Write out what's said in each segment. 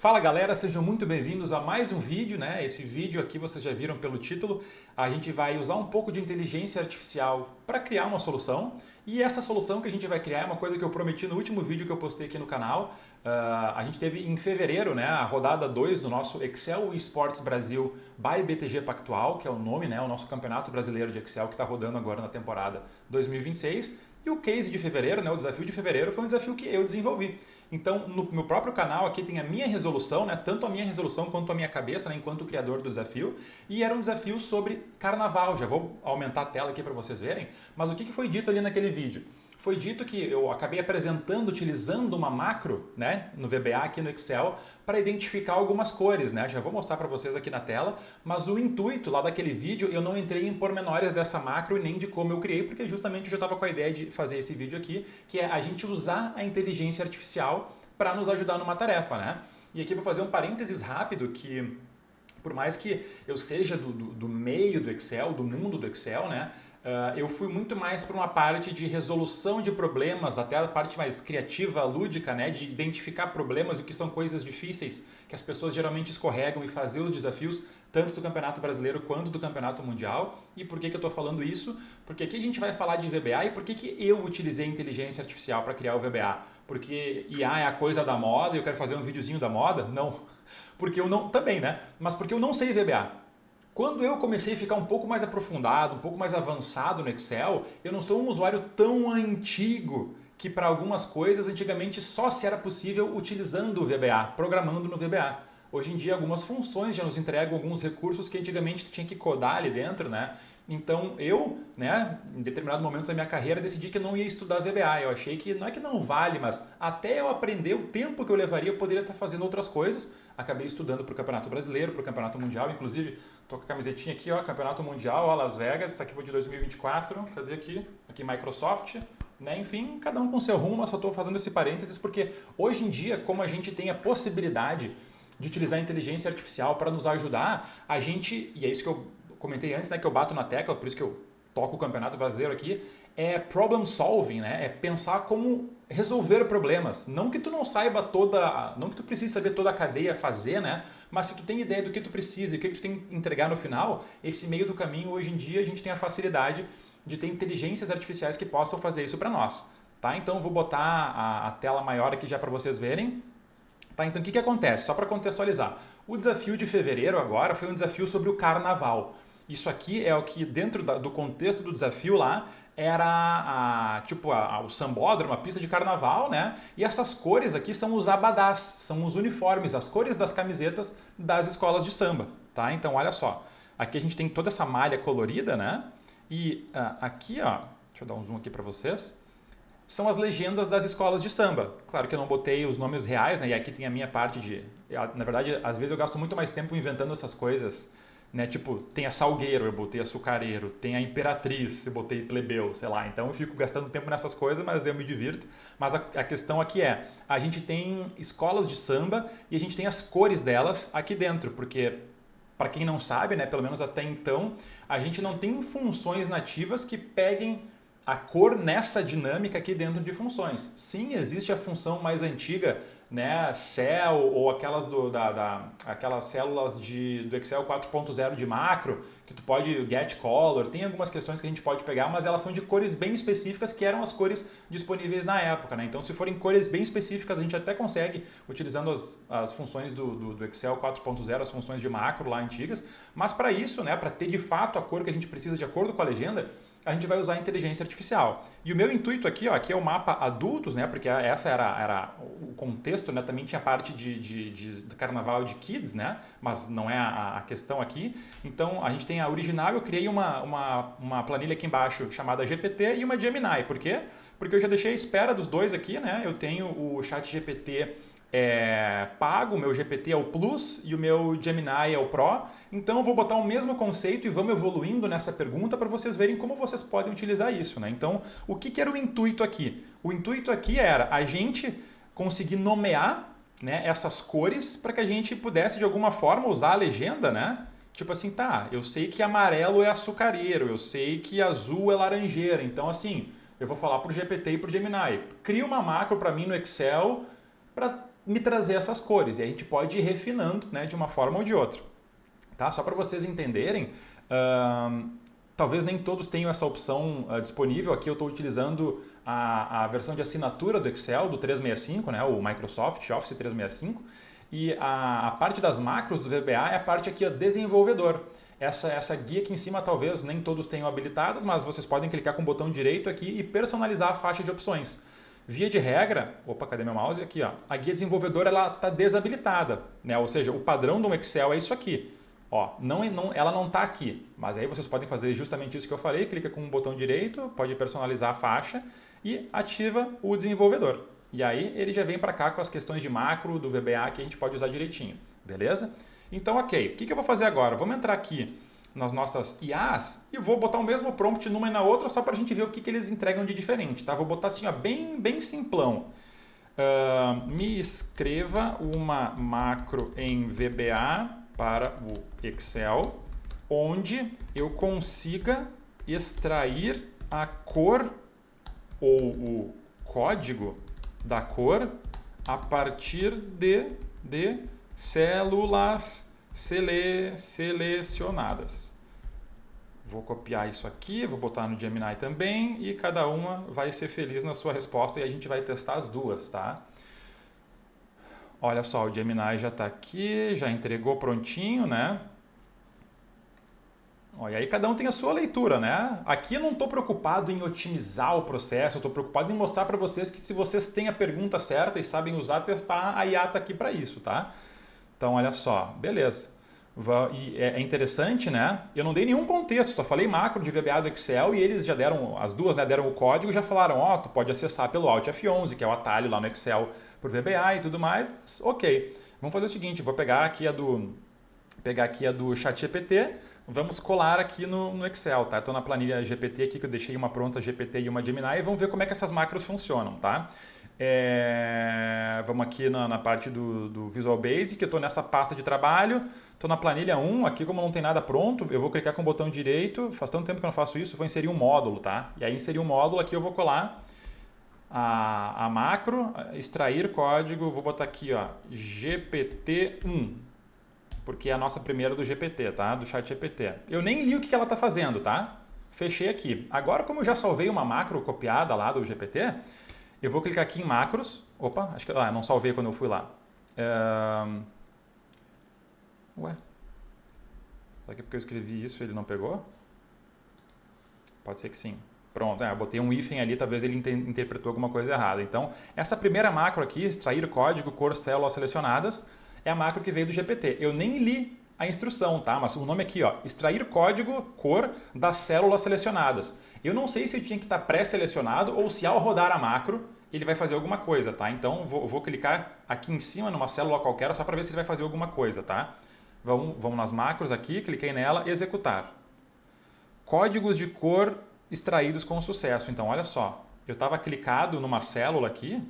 Fala galera, sejam muito bem-vindos a mais um vídeo, né? Esse vídeo aqui vocês já viram pelo título. A gente vai usar um pouco de inteligência artificial para criar uma solução. E essa solução que a gente vai criar é uma coisa que eu prometi no último vídeo que eu postei aqui no canal. A gente teve em fevereiro, né, a rodada 2 do nosso Excel Esports Brasil by BTG Pactual, que é o nome, né, o nosso campeonato brasileiro de Excel que está rodando agora na temporada 2026. E o case de fevereiro, né, o desafio de fevereiro, foi um desafio que eu desenvolvi. Então, no meu próprio canal aqui tem a minha resolução, né, tanto a minha resolução quanto a minha cabeça, né, enquanto criador do desafio. E era um desafio sobre carnaval. Já vou aumentar a tela aqui para vocês verem. Mas o que foi dito ali naquele vídeo? Foi dito que eu acabei apresentando, utilizando uma macro, né, no VBA aqui no Excel, para identificar algumas cores, né? Já vou mostrar para vocês aqui na tela, mas o intuito lá daquele vídeo, eu não entrei em pormenores dessa macro e nem de como eu criei, porque justamente eu já estava com a ideia de fazer esse vídeo aqui, que é a gente usar a inteligência artificial para nos ajudar numa tarefa, né? E aqui eu vou fazer um parênteses rápido que, por mais que eu seja do meio do Excel, do mundo do Excel, né? Eu fui muito mais para uma parte de resolução de problemas, até a parte mais criativa, lúdica, né, de identificar problemas, o que são coisas difíceis que as pessoas geralmente escorregam e fazer os desafios, tanto do Campeonato Brasileiro quanto do Campeonato Mundial. E por que eu estou falando isso? Porque aqui a gente vai falar de VBA e por que eu utilizei inteligência artificial para criar o VBA? Porque IA é a coisa da moda e eu quero fazer um videozinho da moda? Não. Porque eu não... Também, né? Mas porque eu não sei VBA. Quando eu comecei a ficar um pouco mais aprofundado, um pouco mais avançado no Excel, eu não sou um usuário tão antigo que para algumas coisas antigamente só se era possível utilizando o VBA, programando no VBA. Hoje em dia algumas funções já nos entregam alguns recursos que antigamente tu tinha que codar ali dentro, né? Então eu, né, em determinado momento da minha carreira, decidi que eu não ia estudar VBA. Eu achei que não é que não vale, mas até eu aprender o tempo que eu levaria, eu poderia estar fazendo outras coisas. Acabei estudando para o Campeonato Brasileiro, para o Campeonato Mundial, inclusive estou com a camisetinha aqui, ó, Campeonato Mundial, ó, Las Vegas, essa aqui foi de 2024, cadê aqui? Aqui Microsoft, né? Enfim, cada um com seu rumo, mas só estou fazendo esse parênteses porque hoje em dia, como a gente tem a possibilidade de utilizar a inteligência artificial para nos ajudar, a gente, e é isso que eu comentei antes, né, que eu bato na tecla, por isso que eu toco o Campeonato Brasileiro aqui, é problem solving, né? É pensar como resolver problemas. Não que tu não saiba não que tu precise saber toda a cadeia fazer, né? Mas se tu tem ideia do que tu precisa e o que tu tem que entregar no final, esse meio do caminho, hoje em dia, a gente tem a facilidade de ter inteligências artificiais que possam fazer isso para nós, tá? Então eu vou botar a tela maior aqui já para vocês verem. Tá, então o que acontece? Só para contextualizar. O desafio de fevereiro agora foi um desafio sobre o carnaval. Isso aqui é o que dentro do contexto do desafio lá era o sambódromo, a pista de carnaval, né? E essas cores aqui são os abadás, são os uniformes, as cores das camisetas das escolas de samba, tá? Então olha só, aqui a gente tem toda essa malha colorida, né? E aqui, ó, deixa eu dar um zoom aqui para vocês. São as legendas das escolas de samba. Claro que eu não botei os nomes reais, né? E aqui tem a minha parte de... Na verdade, às vezes eu gasto muito mais tempo inventando essas coisas, né? Tipo, tem a Salgueiro, eu botei açucareiro. Tem a Imperatriz, eu botei plebeu, sei lá. Então eu fico gastando tempo nessas coisas, mas eu me divirto. Mas a questão aqui é, a gente tem escolas de samba e a gente tem as cores delas aqui dentro, porque... Para quem não sabe, né? Pelo menos até então, a gente não tem funções nativas que peguem a cor nessa dinâmica aqui dentro de funções. Sim, existe a função mais antiga, né, cell ou aquelas, aquelas células do Excel 4.0 de macro, que tu pode get color, tem algumas questões que a gente pode pegar, mas elas são de cores bem específicas, que eram as cores disponíveis na época, né? Então, se forem cores bem específicas, a gente até consegue, utilizando as funções do Excel 4.0, as funções de macro lá antigas, mas para isso, né, para ter de fato a cor que a gente precisa de acordo com a legenda, a gente vai usar a inteligência artificial. E o meu intuito aqui, ó, aqui é o mapa adultos, né, porque essa era o contexto, né, também tinha parte de carnaval de kids, né, mas não é a questão aqui. Então, a gente tem a original, eu criei uma planilha aqui embaixo chamada GPT e uma Gemini. Por quê? Porque eu já deixei a espera dos dois aqui, né, eu tenho o chat GPT pago, o meu GPT é o Plus e o meu Gemini é o Pro. Então eu vou botar o mesmo conceito e vamos evoluindo nessa pergunta para vocês verem como vocês podem utilizar isso, né? Então, o que era o intuito aqui? O intuito aqui era a gente conseguir nomear, né, essas cores para que a gente pudesse de alguma forma usar a legenda, né? Tipo assim, tá, eu sei que amarelo é açucareiro, eu sei que azul é laranjeira, então assim, eu vou falar para o GPT e para o Gemini, cria uma macro para mim no Excel para me trazer essas cores. E a gente pode ir refinando, né, de uma forma ou de outra. Tá? Só para vocês entenderem, talvez nem todos tenham essa opção disponível. Aqui eu estou utilizando a versão de assinatura do Excel, do 365, né, o Microsoft Office 365. E a parte das macros do VBA é a parte aqui, ó, desenvolvedor. Essa guia aqui em cima talvez nem todos tenham habilitadas, mas vocês podem clicar com o botão direito aqui e personalizar a faixa de opções. Via de regra, opa, cadê meu mouse? Aqui, ó, a guia desenvolvedor está desabilitada, né? Ou seja, o padrão do Excel é isso aqui. Ó, ela não está aqui, mas aí vocês podem fazer justamente isso que eu falei, clica com o botão direito, pode personalizar a faixa e ativa o desenvolvedor. E aí ele já vem para cá com as questões de macro do VBA que a gente pode usar direitinho, beleza? Então, ok, o que eu vou fazer agora? Vamos entrar aqui nas nossas IAs e vou botar o mesmo prompt numa e na outra só para a gente ver o que eles entregam de diferente, tá? Vou botar assim, ó, bem simplão. Me escreva uma macro em VBA para o Excel, onde eu consiga extrair a cor ou o código da cor a partir de células selecionadas. Vou copiar isso aqui, vou botar no Gemini também e cada uma vai ser feliz na sua resposta e a gente vai testar as duas, tá? Olha só, o Gemini já está aqui, já entregou prontinho, né? Ó, e aí cada um tem a sua leitura, né? Aqui eu não estou preocupado em otimizar o processo, eu estou preocupado em mostrar para vocês que se vocês têm a pergunta certa e sabem usar, testar, a IA está aqui para isso, tá? Então, olha só, beleza. E é interessante, né? Eu não dei nenhum contexto, só falei macro de VBA do Excel e eles já deram, as duas, né, deram o código e já falaram, ó, tu pode acessar pelo Alt F11, que é o atalho lá no Excel por VBA e tudo mais. Mas, ok, vamos fazer o seguinte, vou pegar aqui a do ChatGPT, vamos colar aqui no Excel, tá? Estou na planilha GPT aqui, que eu deixei uma pronta GPT e uma Gemini, e vamos ver como é que essas macros funcionam, tá? Vamos aqui na parte do Visual Basic, eu estou nessa pasta de trabalho, estou na planilha 1, aqui como não tem nada pronto, eu vou clicar com o botão direito, faz tanto tempo que eu não faço isso, vou inserir um módulo, tá? E aí inserir um módulo, aqui eu vou colar a macro, extrair código, vou botar aqui, ó, GPT-1, porque é a nossa primeira do GPT, tá? Do ChatGPT. Eu nem li o que ela está fazendo, tá? Fechei aqui. Agora, como eu já salvei uma macro copiada lá do GPT, eu vou clicar aqui em macros. Opa, acho que não salvei quando eu fui lá. Ué? Será que é porque eu escrevi isso e ele não pegou? Pode ser que sim. Pronto, eu botei um hífen ali, talvez ele interpretou alguma coisa errada. Então, essa primeira macro aqui, extrair código, cor, células selecionadas, é a macro que veio do GPT. Eu nem li a instrução, tá? Mas o nome aqui, ó, extrair código, cor das células selecionadas. Eu não sei se eu tinha que estar pré-selecionado ou se ao rodar a macro ele vai fazer alguma coisa, tá? Então vou clicar aqui em cima numa célula qualquer só para ver se ele vai fazer alguma coisa, tá? Vamos nas macros aqui, cliquei nela, executar. Códigos de cor extraídos com sucesso. Então, olha só, eu estava clicado numa célula aqui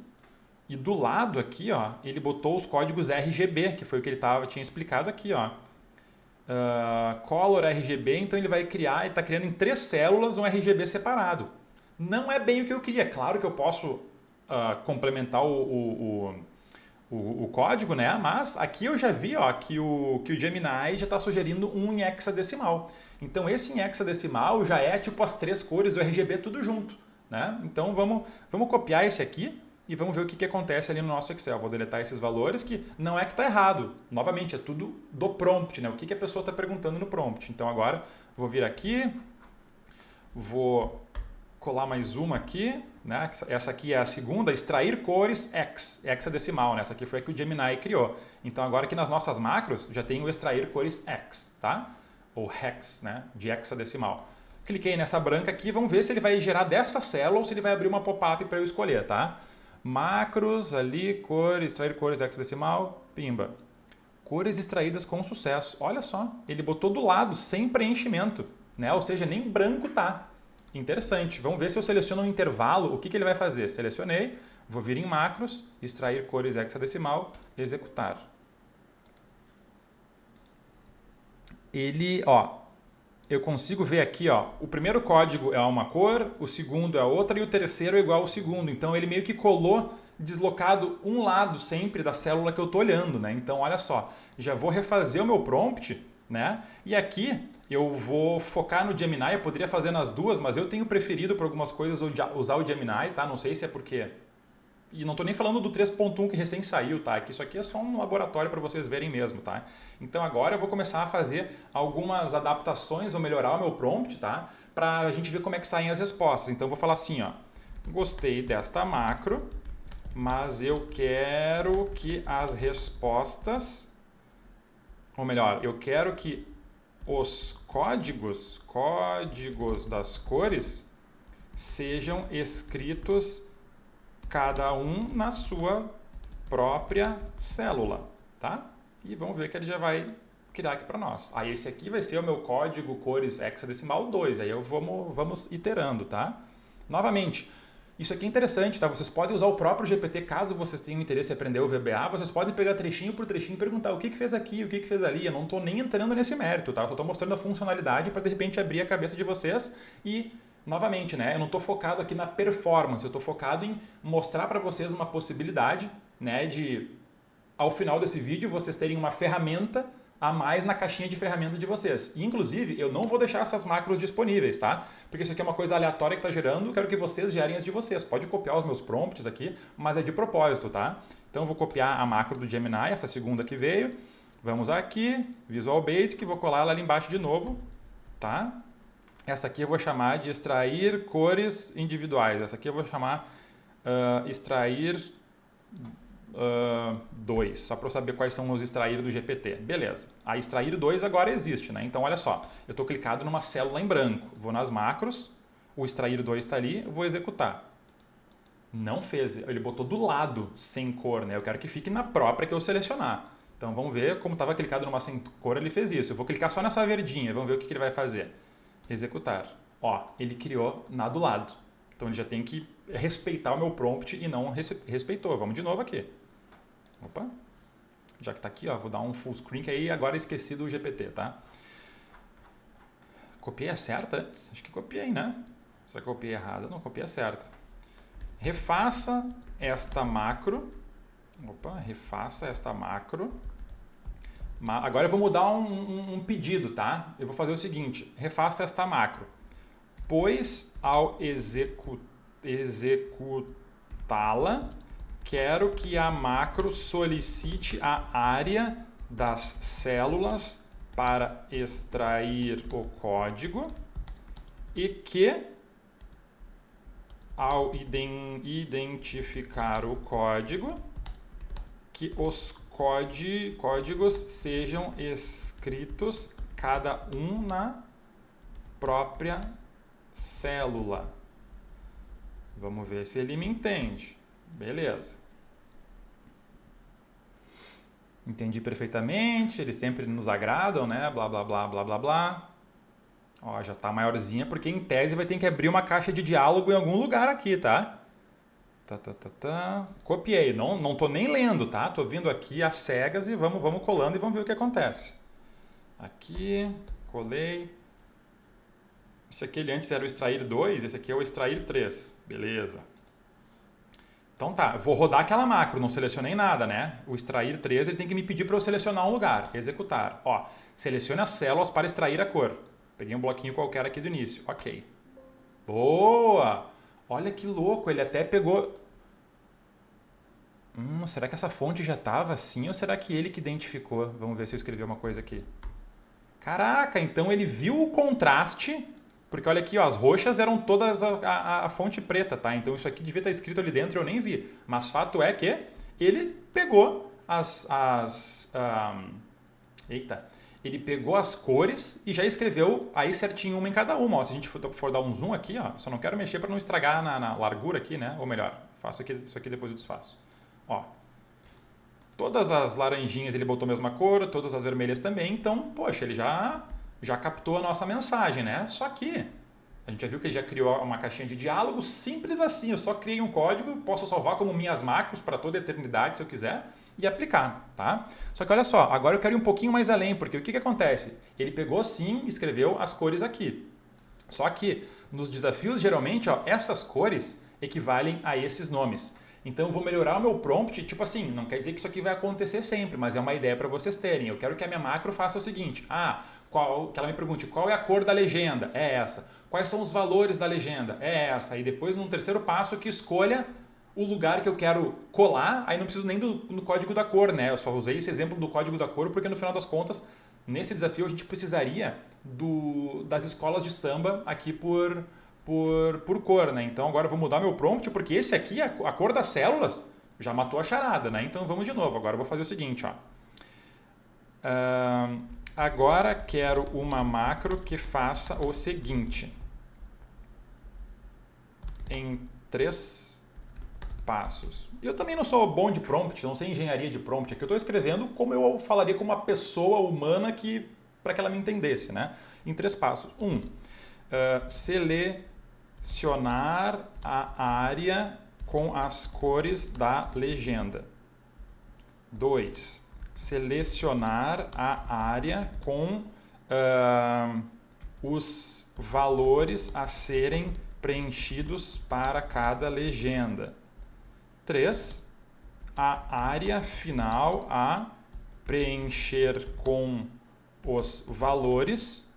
e do lado aqui, ó, ele botou os códigos RGB, que foi o que ele tinha explicado aqui, ó. Color RGB, então ele vai criar, ele está criando em 3 células um RGB separado. Não é bem o que eu queria. Claro que eu posso complementar o código, né? Mas aqui eu já vi, ó, que o Gemini já está sugerindo um em hexadecimal. Então esse em hexadecimal já é tipo as 3 cores do RGB tudo junto, né? Então vamos copiar esse aqui e vamos ver o que acontece ali no nosso Excel. Vou deletar esses valores, que não é que está errado. Novamente, é tudo do prompt, né? O que a pessoa está perguntando no prompt. Então agora vou vir aqui, vou colar mais uma aqui, né? Essa aqui é a segunda, extrair cores hexadecimal, né? Essa aqui foi a que o Gemini criou. Então agora aqui nas nossas macros já tem o extrair cores hex, tá? Ou hex, né? De hexadecimal. Cliquei nessa branca aqui, vamos ver se ele vai gerar dessa célula ou se ele vai abrir uma pop-up para eu escolher, tá? Macros, ali, cores, extrair cores hexadecimal, pimba. Cores extraídas com sucesso. Olha só, ele botou do lado, sem preenchimento, né? Ou seja, nem branco tá. Interessante. Vamos ver se eu seleciono um intervalo, o que ele vai fazer. Selecionei, vou vir em macros, extrair cores hexadecimal, executar. Ele, ó, eu consigo ver aqui, ó, o primeiro código é uma cor, o segundo é outra e o terceiro é igual ao segundo. Então ele meio que colou deslocado um lado sempre da célula que eu estou olhando, né? Então, olha só, já vou refazer o meu prompt, né? E aqui eu vou focar no Gemini, eu poderia fazer nas duas, mas eu tenho preferido para algumas coisas usar o Gemini, tá? Não sei se é porque... E não estou nem falando do 3.1 que recém saiu, tá? Que isso aqui é só um laboratório para vocês verem mesmo, tá? Então agora eu vou começar a fazer algumas adaptações ou melhorar o meu prompt, tá? Para a gente ver como é que saem as respostas. Então eu vou falar assim, ó. Gostei desta macro, mas eu quero que as respostas... Ou melhor, eu quero que os códigos das cores sejam escritos cada um na sua própria célula, tá? E vamos ver que ele já vai criar aqui para nós. Aí esse aqui vai ser o meu código cores hexadecimal 2, aí vamos iterando, tá? Novamente, isso aqui é interessante, tá? Vocês podem usar o próprio GPT caso vocês tenham interesse em aprender o VBA, vocês podem pegar trechinho por trechinho e perguntar o que fez aqui, o que fez ali. Eu não estou nem entrando nesse mérito, tá? Eu só estou mostrando a funcionalidade para de repente abrir a cabeça de vocês e... Novamente, né? Eu não estou focado aqui na performance, eu estou focado em mostrar para vocês uma possibilidade, né, de, ao final desse vídeo, vocês terem uma ferramenta a mais na caixinha de ferramenta de vocês. E, inclusive, eu não vou deixar essas macros disponíveis, tá? Porque isso aqui é uma coisa aleatória que está gerando, quero que vocês gerem as de vocês. Pode copiar os meus prompts aqui, mas é de propósito, tá? Então, eu vou copiar a macro do Gemini, essa segunda que veio. Vamos aqui, Visual Basic, vou colar ela ali embaixo de novo, tá? Essa aqui eu vou chamar de extrair cores individuais. Essa aqui eu vou chamar extrair 2, só para eu saber quais são os extrair do GPT. Beleza. A extrair 2 agora existe, né? Então, olha só. Eu estou clicado numa célula em branco. Vou nas macros, o extrair 2 está ali, eu vou executar. Não fez. Ele botou do lado, sem cor, né? Eu quero que fique na própria que eu selecionar. Então, vamos ver como estava clicado numa sem cor, ele fez isso. Eu vou clicar só nessa verdinha, vamos ver o que ele vai fazer. Executar. Ó, ele criou na do lado. Então ele já tem que respeitar o meu prompt e não respeitou. Vamos de novo aqui. Opa. Já que está aqui, ó, vou dar um full screen que aí agora esqueci do GPT, tá? Copiei a certa antes? Acho que copiei, né? Será que eu copiei errada? Não, copiei a certa. Refaça esta macro. Opa, refaça esta macro. Agora eu vou mudar um pedido, tá? Eu vou fazer o seguinte, refaça esta macro. Pois ao executá-la, quero que a macro solicite a área das células para extrair o código e que, ao identificar o código, que os códigos sejam escritos cada um na própria célula. Vamos ver se ele me entende. Beleza. Entendi perfeitamente, eles sempre nos agradam, né? Blá, blá, blá, blá, blá, blá. Ó, já tá maiorzinha, porque em tese vai ter que abrir uma caixa de diálogo em algum lugar aqui, tá? Copiei, não tô nem lendo, tá? Tô vindo aqui às cegas e vamos colando e vamos ver o que acontece. Aqui, colei. Esse aqui ele antes era o extrair 2, esse aqui é o extrair 3. Beleza. Então tá, eu vou rodar aquela macro, não selecionei nada, né? O extrair 3 ele tem que me pedir para eu selecionar um lugar, executar. Ó, selecione as células para extrair a cor. Peguei um bloquinho qualquer aqui do início, ok. Boa! Olha que louco, ele até pegou... será que essa fonte já estava assim ou será que ele que identificou? Vamos ver se eu escrevi uma coisa aqui. Caraca, então ele viu o contraste, porque olha aqui, ó, as roxas eram todas a fonte preta, tá? Então isso aqui devia estar escrito ali dentro e eu nem vi. Mas fato é que ele pegou ele pegou as cores e já escreveu aí certinho uma em cada uma. Ó, se a gente for dar um zoom aqui, ó, só não quero mexer para não estragar na largura aqui, né? Ou melhor, faço isso aqui depois eu desfaço. Ó, todas as laranjinhas ele botou a mesma cor, todas as vermelhas também. Então, poxa, ele já captou a nossa mensagem, né? Só que a gente já viu que ele já criou uma caixinha de diálogo simples assim. Eu só criei um código, posso salvar como minhas macros para toda a eternidade se eu quiser e aplicar, tá? Só que olha só, agora eu quero ir um pouquinho mais além, porque o que acontece? Ele pegou sim, escreveu as cores aqui. Só que nos desafios, geralmente, ó, essas cores equivalem a esses nomes. Então eu vou melhorar o meu prompt, tipo assim, não quer dizer que isso aqui vai acontecer sempre, mas é uma ideia para vocês terem. Eu quero que a minha macro faça o seguinte, que ela me pergunte qual é a cor da legenda, é essa. Quais são os valores da legenda, é essa. E depois, num terceiro passo, que escolha o lugar que eu quero colar, aí não preciso nem do código da cor, né? Eu só usei esse exemplo do código da cor porque no final das contas, nesse desafio a gente precisaria das escolas de samba aqui por cor, né? Então agora eu vou mudar meu prompt porque esse aqui, a cor das células, já matou a charada, né? Então vamos de novo. Agora eu vou fazer o seguinte, ó. Agora quero uma macro que faça o seguinte. Em 3 passos. Eu também não sou bom de prompt, não sei engenharia de prompt. Aqui eu estou escrevendo como eu falaria com uma pessoa humana para que ela me entendesse, né? Em 3 passos. 1. Selecionar a área com as cores da legenda. 2. Selecionar a área com os valores a serem preenchidos para cada legenda. 3. A área final a preencher com os valores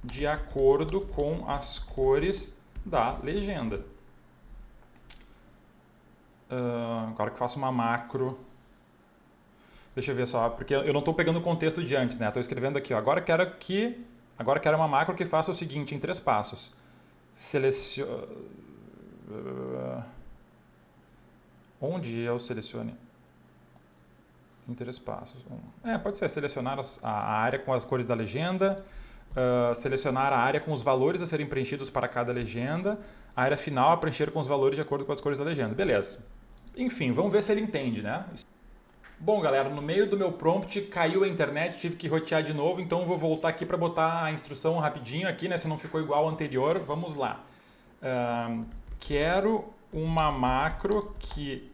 de acordo com as cores da legenda. Agora que eu faço uma macro. Deixa eu ver só, porque eu não estou pegando o contexto de antes, né? Estou escrevendo aqui, ó. Agora quero uma macro que faça o seguinte em 3 passos. Onde eu selecione? Em 3 passos. Pode ser selecionar a área com as cores da legenda, selecionar a área com os valores a serem preenchidos para cada legenda, a área final a preencher com os valores de acordo com as cores da legenda. Beleza. Enfim, vamos ver se ele entende, né? Bom, galera, no meio do meu prompt caiu a internet, tive que rotear de novo, então eu vou voltar aqui para botar a instrução rapidinho aqui, né? Se não ficou igual ao anterior, vamos lá. Quero uma macro que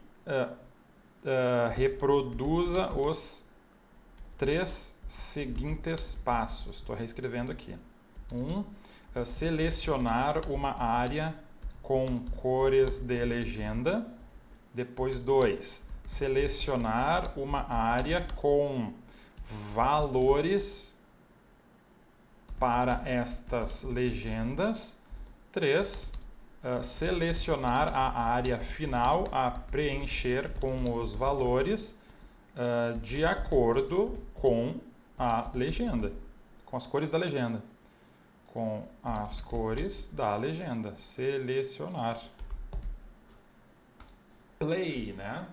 reproduza os 3 seguintes passos. Estou reescrevendo aqui. 1. Selecionar uma área com cores de legenda. Depois 2. Selecionar uma área com valores para estas legendas. 3. Selecionar a área final a preencher com os valores de acordo com a legenda, com as cores da legenda. Com as cores da legenda. Selecionar. Play, né?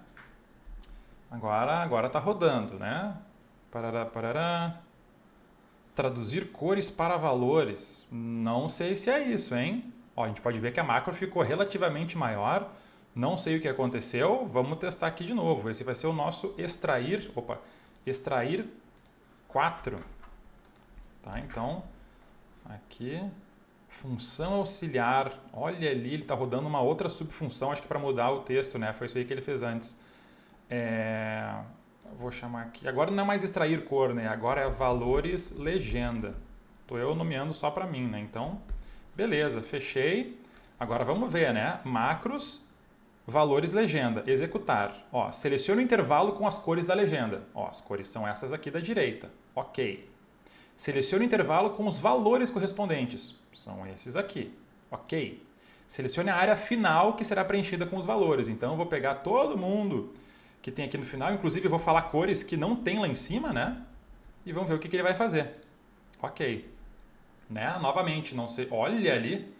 Agora tá rodando, né? Parará, parará. Traduzir cores para valores. Não sei se é isso, hein? Ó, a gente pode ver que a macro ficou relativamente maior. Não sei o que aconteceu. Vamos testar aqui de novo. Esse vai ser o nosso extrair. Opa, extrair 4. Tá, então, aqui, função auxiliar. Olha ali, ele está rodando uma outra subfunção, acho que para mudar o texto, né? Foi isso aí que ele fez antes. Vou chamar aqui. Agora não é mais extrair cor, né? Agora é valores legenda. Estou eu nomeando só para mim, né? Então, beleza, fechei. Agora vamos ver, né? Macros, valores legenda, executar. Ó, seleciona o intervalo com as cores da legenda. Ó, as cores são essas aqui da direita. Ok. Selecione o intervalo com os valores correspondentes. São esses aqui. Ok. Selecione a área final que será preenchida com os valores. Então, eu vou pegar todo mundo que tem aqui no final. Inclusive, eu vou falar cores que não tem lá em cima, né? E vamos ver o que ele vai fazer. Ok. Né? Novamente, não sei. Olha ali.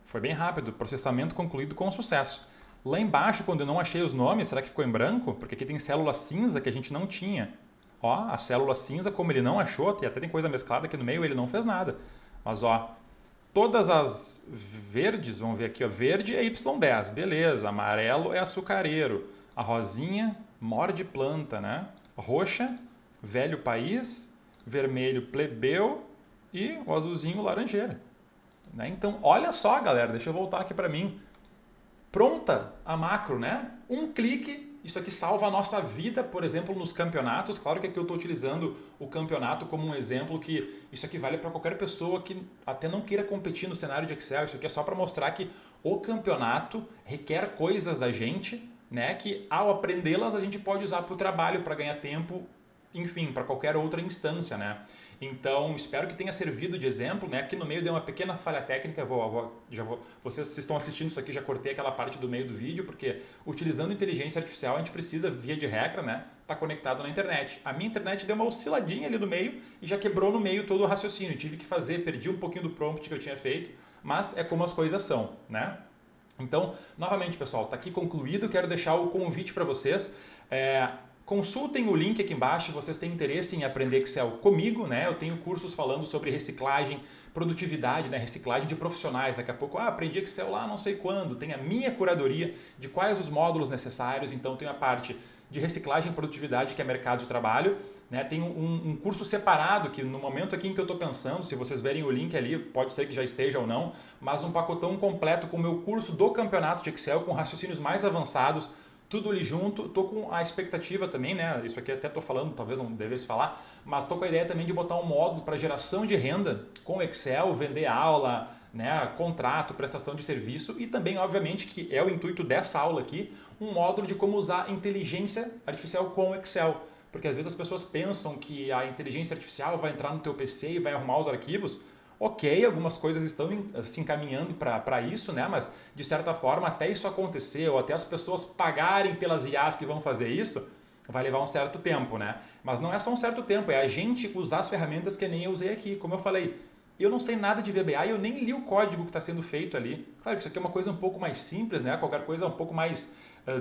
Foi bem rápido. Processamento concluído com sucesso. Lá embaixo, quando eu não achei os nomes, será que ficou em branco? Porque aqui tem célula cinza que a gente não tinha. Ó, a célula cinza, como ele não achou, até tem coisa mesclada aqui no meio, ele não fez nada. Mas, ó, todas as verdes, vamos ver aqui, ó, verde é Y10, beleza. Amarelo é açucareiro. A rosinha, morde planta, né? Roxa, velho país. Vermelho, plebeu. E o azulzinho, laranjeira. Né? Então, olha só, galera, deixa eu voltar aqui para mim. Pronta a macro, né? Um clique. Isso aqui salva a nossa vida, por exemplo, nos campeonatos. Claro que aqui eu estou utilizando o campeonato como um exemplo que isso aqui vale para qualquer pessoa que até não queira competir no cenário de Excel. Isso aqui é só para mostrar que o campeonato requer coisas da gente né, que ao aprendê-las a gente pode usar para o trabalho, para ganhar tempo, enfim, para qualquer outra instância, né? Então, espero que tenha servido de exemplo, né? Aqui no meio deu uma pequena falha técnica, vocês estão assistindo isso aqui, já cortei aquela parte do meio do vídeo, porque utilizando inteligência artificial a gente precisa, via de regra, né, estar conectado na internet. A minha internet deu uma osciladinha ali no meio e já quebrou no meio todo o raciocínio. Tive que perdi um pouquinho do prompt que eu tinha feito, mas é como as coisas são, né? Então, novamente, pessoal, está aqui concluído. Quero deixar o convite para vocês. Consultem o link aqui embaixo se vocês têm interesse em aprender Excel comigo, né? Eu tenho cursos falando sobre reciclagem, produtividade, né? Reciclagem de profissionais. Daqui a pouco, aprendi Excel lá não sei quando. Tem a minha curadoria de quais os módulos necessários. Então, tem a parte de reciclagem e produtividade, que é mercado de trabalho. Né? Tem um curso separado que no momento aqui em que eu estou pensando, se vocês verem o link ali, pode ser que já esteja ou não, mas um pacotão completo com o meu curso do campeonato de Excel, com raciocínios mais avançados, tudo ali junto. Estou com a expectativa também, né? Isso aqui até estou falando, talvez não devesse falar, mas estou com a ideia também de botar um módulo para geração de renda com Excel, vender aula, né, contrato, prestação de serviço e também, obviamente, que é o intuito dessa aula aqui, um módulo de como usar inteligência artificial com Excel. Porque às vezes as pessoas pensam que a inteligência artificial vai entrar no teu PC e vai arrumar os arquivos. Ok, algumas coisas estão se encaminhando para isso, né? Mas de certa forma, até isso acontecer, ou até as pessoas pagarem pelas IAs que vão fazer isso, vai levar um certo tempo, né? Mas não é só um certo tempo, é a gente usar as ferramentas que nem eu usei aqui. Como eu falei, eu não sei nada de VBA e eu nem li o código que está sendo feito ali. Claro que isso aqui é uma coisa um pouco mais simples, né? Qualquer coisa um pouco mais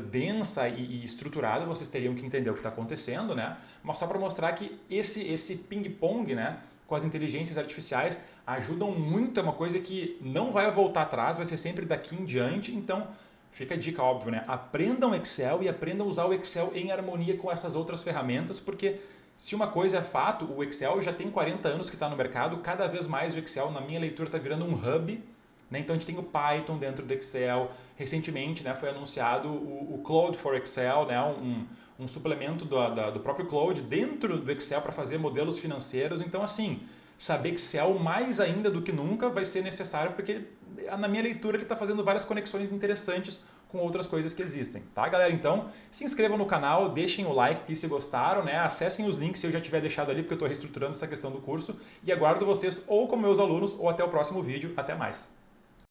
densa e estruturada, vocês teriam que entender o que está acontecendo, né? Mas só para mostrar que esse ping-pong, né, com as inteligências artificiais ajudam muito, é uma coisa que não vai voltar atrás, vai ser sempre daqui em diante. Então, fica a dica, óbvio, né? Aprendam Excel e aprendam a usar o Excel em harmonia com essas outras ferramentas, porque se uma coisa é fato, o Excel já tem 40 anos que está no mercado, cada vez mais o Excel, na minha leitura, está virando um hub, né? Então a gente tem o Python dentro do Excel. Recentemente, né, foi anunciado o Cloud for Excel, né, um suplemento do próprio Cloud dentro do Excel para fazer modelos financeiros. Então, assim, saber Excel mais ainda do que nunca vai ser necessário, porque na minha leitura ele está fazendo várias conexões interessantes com outras coisas que existem, tá, galera? Então, se inscrevam no canal, deixem o like aqui se gostaram, né? Acessem os links se eu já tiver deixado ali, porque eu estou reestruturando essa questão do curso, e aguardo vocês ou como meus alunos ou até o próximo vídeo. Até mais!